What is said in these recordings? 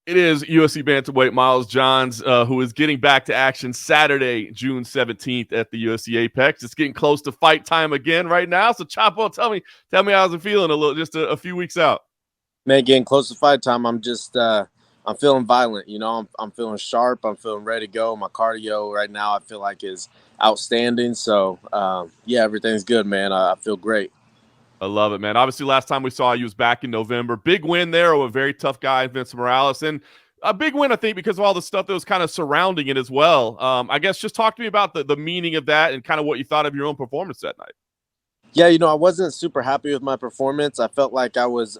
It is UFC bantamweight Miles Johns, who is getting back to action Saturday, June 17th at the UFC Apex. It's getting close to fight time again right now. So Chapo, tell me how's it feeling a few weeks out. Man, getting close to fight time, I'm feeling violent. I'm feeling sharp. I'm feeling ready to go. My cardio right now, I feel like is outstanding. So yeah, everything's good, man. I feel great. I love it, man. Obviously, last time we saw you was back in November. Big win there over a very tough guy, Vince Morales. And a big win, I think, because of all the stuff that was kind of surrounding it as well. I guess just talk to me about the meaning of that and kind of what you thought of your own performance that night. Yeah, I wasn't super happy with my performance. I felt like I was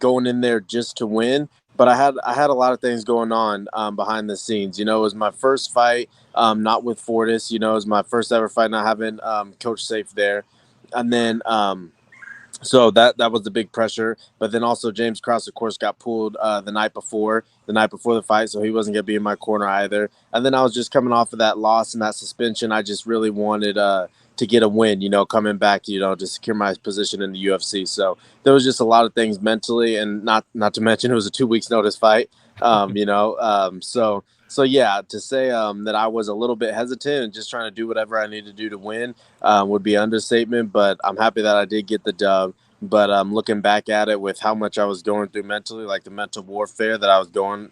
going in there just to win, but I had a lot of things going on behind the scenes. It was my first fight, not with Fortis. It was my first ever fight, not having Coach Safe there, and then so that was the big pressure. But then also James Krause, of course, got pulled the night before the fight, so he wasn't gonna be in my corner either. And then I was just coming off of that loss and that suspension. I just really wanted to get a win, coming back, to secure my position in the UFC. So there was just a lot of things mentally, and not to mention it was a 2 weeks notice fight. So yeah, to say that I was a little bit hesitant and just trying to do whatever I need to do to win would be understatement. But I'm happy that I did get the dub. But looking back at it with how much I was going through mentally, like the mental warfare that I was going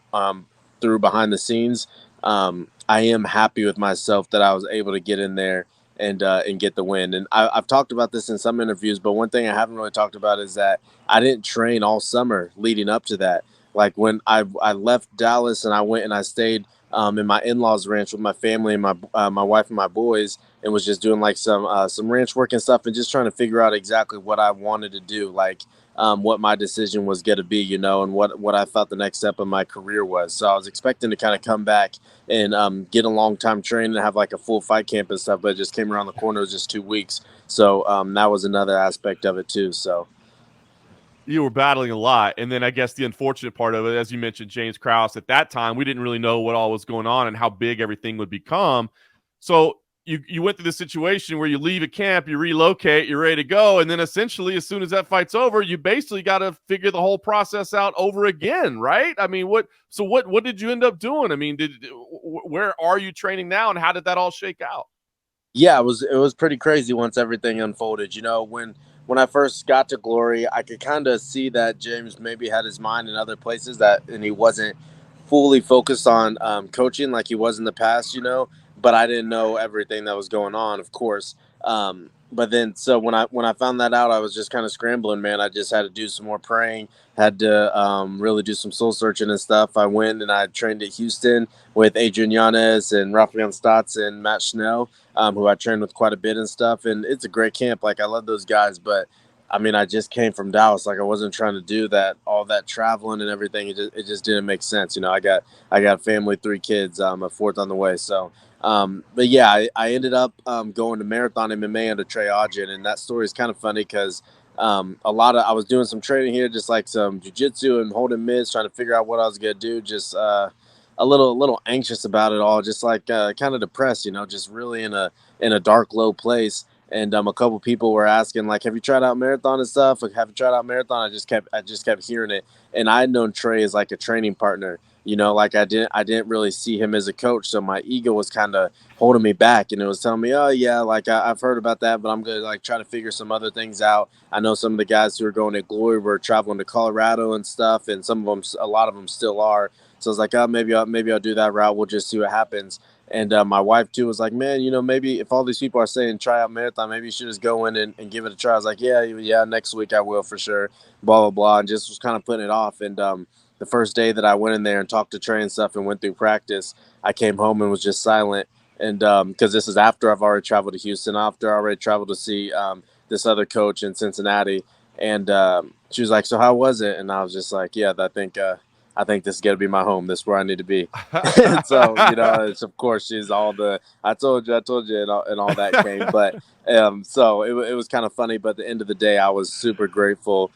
through behind the scenes, I am happy with myself that I was able to get in there and get the win. And I've talked about this in some interviews, but one thing I haven't really talked about is that I didn't train all summer leading up to that. Like when I left Dallas and I went and I stayed in my in-laws ranch with my family and my wife and my boys, and was just doing like some ranch work and stuff, and just trying to figure out exactly what I wanted to do, like what my decision was going to be, and what I thought the next step of my career was. So I was expecting to kind of come back and get a long time training and have like a full fight camp and stuff, but it just came around the corner. It was just 2 weeks, so that was another aspect of it too. So You were battling a lot. And then I guess the unfortunate part of it, as you mentioned, James Krause, at that time, we didn't really know what all was going on and how big everything would become. So you went through this situation where you leave a camp, you relocate, you're ready to go. And then essentially, as soon as that fight's over, you basically got to figure the whole process out over again, right? I mean, what did you end up doing? I mean, where are you training now, and how did that all shake out? yeah, it was pretty crazy once everything unfolded. When I first got to Glory, I could kind of see that James maybe had his mind in other places, and he wasn't fully focused on coaching like he was in the past. But I didn't know everything that was going on, of course. But then, so when I found that out, I was just kind of scrambling, man. I just had to do some more praying, had to really do some soul searching and stuff. I went and I trained at Houston with Adrian Yanez and Rafael Stotts and Matt Schnell, who I trained with quite a bit and stuff. And it's a great camp. Like, I love those guys, but I mean, I just came from Dallas. Like, I wasn't trying to do all that traveling and everything. It just didn't make sense. I got family, 3 kids, a fourth on the way. So, but yeah, I ended up going to Marathon MMA under Trey Ogden, and that story is kind of funny because I was doing some training here, just like some jiu-jitsu and holding mitts, trying to figure out what I was gonna do. Just a little anxious about it all, just like kind of depressed, just really in a dark, low place. And a couple people were asking, like, have you tried out marathon and stuff? Like, have you tried out marathon? I just kept hearing it, and I had known Trey as like a training partner. Like I didn't really see him as a coach, so my ego was kind of holding me back, and it was telling me, oh yeah, like I've heard about that, but I'm gonna like try to figure some other things out. I know some of the guys who are going to Glory were traveling to Colorado and stuff, and a lot of them still are. So I was like, oh, maybe I'll do that route. We'll just see what happens. And my wife too was like, man, maybe if all these people are saying try out marathon, maybe you should just go in and give it a try. I was like, yeah, next week I will for sure. Blah blah blah, and just was kind of putting it off. And the first day that I went in there and talked to Trey and stuff and went through practice, I came home and was just silent. And because this is after I've already traveled to Houston, after I already traveled to see this other coach in Cincinnati, and she was like, "So how was it?" And I was just like, "Yeah, I think this is gonna be my home. This is where I need to be." And so, it's, of course, she's all the I told you, and all that came. But so it was kind of funny. But at the end of the day, I was super grateful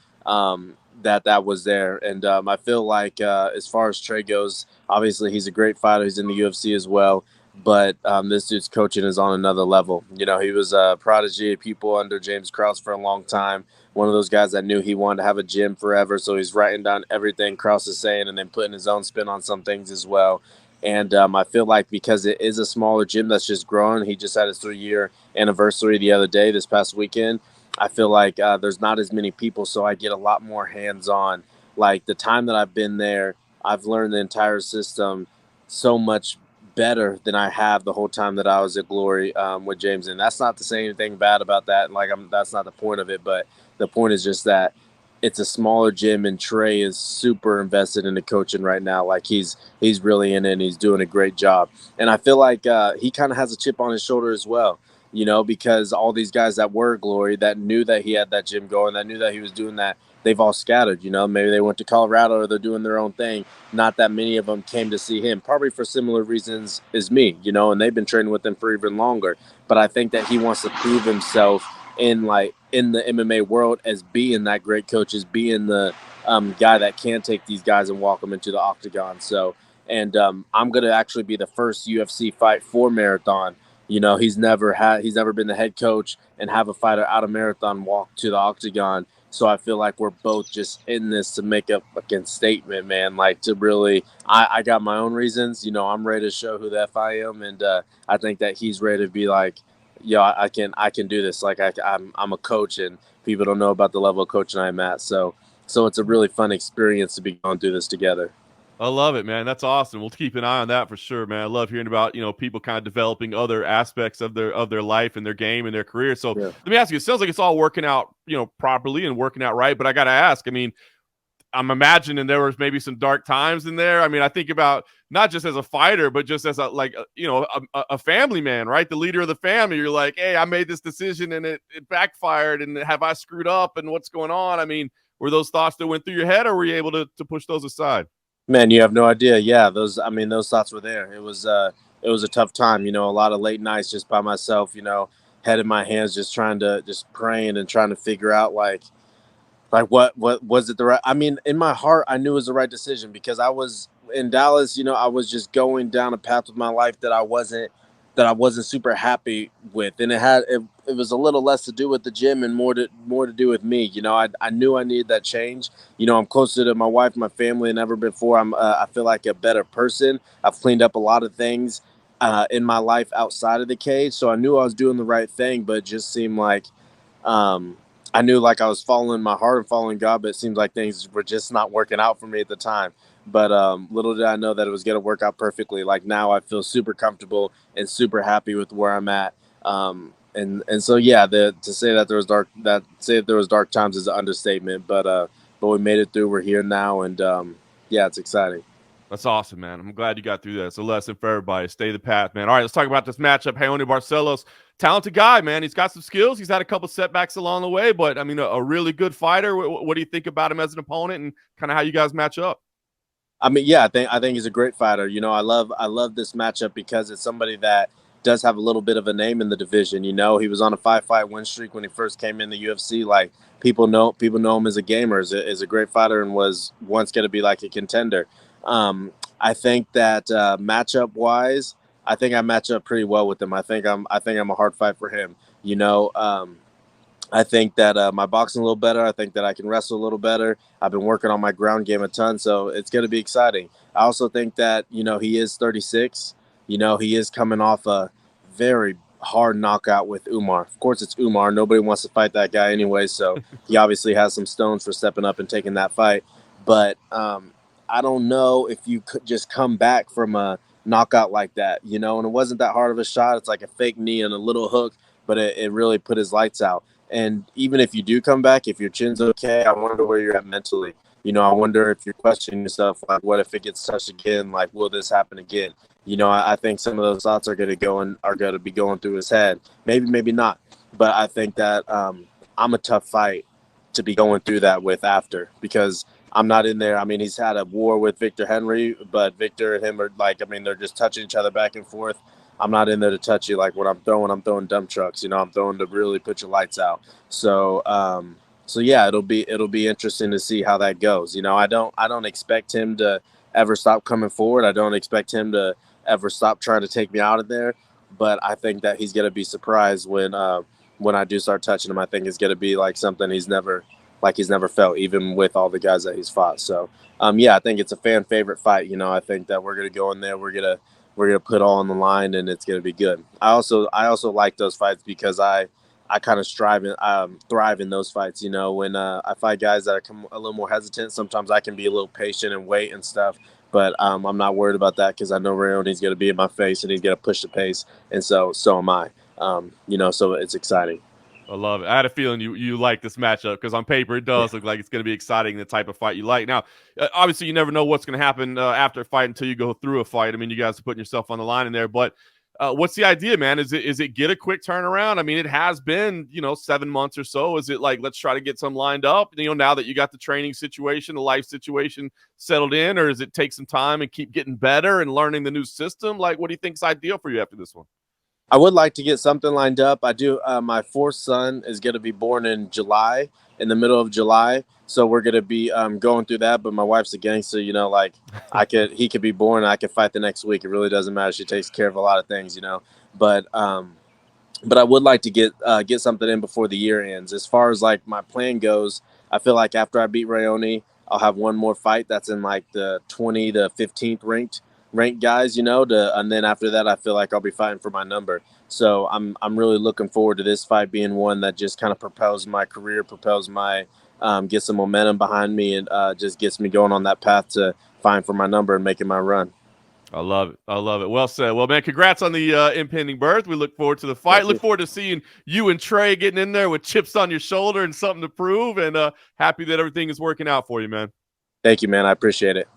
that was there. And I feel like as far as Trey goes, obviously he's a great fighter. He's in the UFC as well. but this dude's coaching is on another level. You know, he was a prodigy of people under James Krause for a long time. One of those guys that knew he wanted to have a gym forever, so he's writing down everything Krause is saying and then putting his own spin on some things as well. And I feel like because it is a smaller gym that's just growing, he just had his 3-year anniversary the other day, this past weekend. I feel like there's not as many people, so I get a lot more hands-on. Like the time that I've been there, I've learned the entire system so much better than I have the whole time that I was at Glory with James. And that's not to say anything bad about that. Like that's not the point of it. But the point is just that it's a smaller gym, and Trey is super invested in the coaching right now. Like he's really in it, and he's doing a great job. And I feel like he kind of has a chip on his shoulder as well. You know, because all these guys that were Glory, that knew that he had that gym going, that knew that he was doing that, they've all scattered. You know, maybe they went to Colorado or they're doing their own thing. Not that many of them came to see him, probably for similar reasons as me, you know, and they've been training with him for even longer. But I think that he wants to prove himself in the MMA world as being that great coach, as being the guy that can take these guys and walk them into the octagon. So, and I'm gonna actually be the first UFC fight for Marathon. You know, he's never been the head coach and have a fighter out of Marathon walk to the octagon. So I feel like we're both just in this to make a fucking statement, man. Like to really, I got my own reasons. You know, I'm ready to show who the F I am, and I think that he's ready to be like, yo, I can do this. Like I'm a coach, and people don't know about the level of coaching I'm at. So it's a really fun experience to be going through this together. I love it, man. That's awesome. We'll keep an eye on that for sure, man. I love hearing about, people kind of developing other aspects of their life and their game and their career. So Yeah. let me ask you, it sounds like it's all working out, properly and working out right. But I gotta ask, I mean, I'm imagining there was maybe some dark times in there. I mean, I think about not just as a fighter, but just as a family man, right? The leader of the family. You're like, hey, I made this decision and it backfired, and have I screwed up, and what's going on? I mean, were those thoughts that went through your head, or were you able to push those aside? Man, you have no idea. Yeah, those thoughts were there. It was a tough time, you know, a lot of late nights just by myself, you know, head in my hands, just trying to just praying and trying to figure out like what was it the right, I mean, in my heart I knew it was the right decision because I was in Dallas. You know, I was just going down a path with my life that I wasn't super happy with, and it was a little less to do with the gym and more to do with me. You know, I knew I needed that change. You know, I'm closer to my wife, my family than ever before. I feel like a better person. I've cleaned up a lot of things in my life outside of the cage, so I knew I was doing the right thing, but it just seemed like um, I knew like I was following my heart and following God, but it seemed like things were just not working out for me at the time. But little did I know that it was going to work out perfectly. Like now, I feel super comfortable and super happy with where I'm at. And so yeah, to say that there was dark times is an understatement. But we made it through. We're here now, and yeah, it's exciting. That's awesome, man. I'm glad you got through that. It's a lesson for everybody. Stay the path, man. All right, let's talk about this matchup. Raoni Barcelos, talented guy, man. He's got some skills. He's had a couple setbacks along the way, but I mean, a really good fighter. What do you think about him as an opponent, and kind of how you guys match up? I mean, yeah, I think he's a great fighter. You know, I love this matchup because it's somebody that does have a little bit of a name in the division. You know, he was on a 5-fight win streak when he first came in the UFC. Like people know him as a gamer, as a great fighter, and was once going to be like a contender. I think that matchup wise, I think I match up pretty well with him. I think I'm a hard fight for him. You know, I think that my boxing a little better. I think that I can wrestle a little better. I've been working on my ground game a ton, so it's going to be exciting. I also think that, you know, he is 36. You know, he is coming off a very hard knockout with Umar. Of course, it's Umar. Nobody wants to fight that guy anyway, so he obviously has some stones for stepping up and taking that fight. But I don't know if you could just come back from a knockout like that, you know, and it wasn't that hard of a shot. It's like a fake knee and a little hook, but it really put his lights out. And even if you do come back, if your chin's okay, I wonder where you're at mentally. You know, I wonder if you're questioning yourself, like, what if it gets touched again? Like, will this happen again? You know, I think some of those thoughts are going to be going through his head. Maybe, maybe not. But I think that I'm a tough fight to be going through that with after because I'm not in there. I mean, he's had a war with Victor Henry, but Victor and him are like, I mean, they're just touching each other back and forth. I'm not in there to touch you. Like when I'm throwing dump trucks. You know, I'm throwing to really put your lights out. So, so yeah, it'll be interesting to see how that goes. You know, I don't expect him to ever stop coming forward. I don't expect him to ever stop trying to take me out of there. But I think that he's gonna be surprised when I do start touching him. I think it's gonna be like something he's never felt, even with all the guys that he's fought. So yeah, I think it's a fan favorite fight. I think that we're gonna go in there, we're gonna put all on the line, and it's gonna be good. I also like those fights because I kind of thrive in those fights. When I fight guys that are a little more hesitant, sometimes I can be a little patient and wait and stuff. But I'm not worried about that because I know Raoni's going to be in my face and he's going to push the pace, and so am I. So it's exciting. I love it. I had a feeling you like this matchup because on paper it does look like it's going to be exciting, the type of fight you like. Now, obviously, you never know what's going to happen after a fight until you go through a fight. I mean, you guys are putting yourself on the line in there, but what's the idea, man? Is it get a quick turnaround? I mean, it has been 7 months or so. Is it like let's try to get some lined up? Now that you got the training situation, the life situation settled in, or does it take some time and keep getting better and learning the new system? Like, what do you think's ideal for you after this one? I would like to get something lined up. I do. My fourth son is going to be born in July, in the middle of July. So we're going to be going through that. But my wife's a gangster, like he could be born and I could fight the next week. It really doesn't matter. She takes care of a lot of things. But I would like to get something in before the year ends. As far as like my plan goes, I feel like after I beat Raoni, I'll have one more fight that's in like the 20 to 15th ranked guys, and then after that I feel like I'll be fighting for my number. So I'm really looking forward to this fight being one that just kind of propels my career, propels my get some momentum behind me, and just gets me going on that path to fighting for my number and making my run. I love it. I love it. Well said. Well, man, congrats on the impending birth. We look forward to the fight. Look forward to seeing you and Trey getting in there with chips on your shoulder and something to prove, and happy that everything is working out for you, man. Thank you, man. I appreciate it.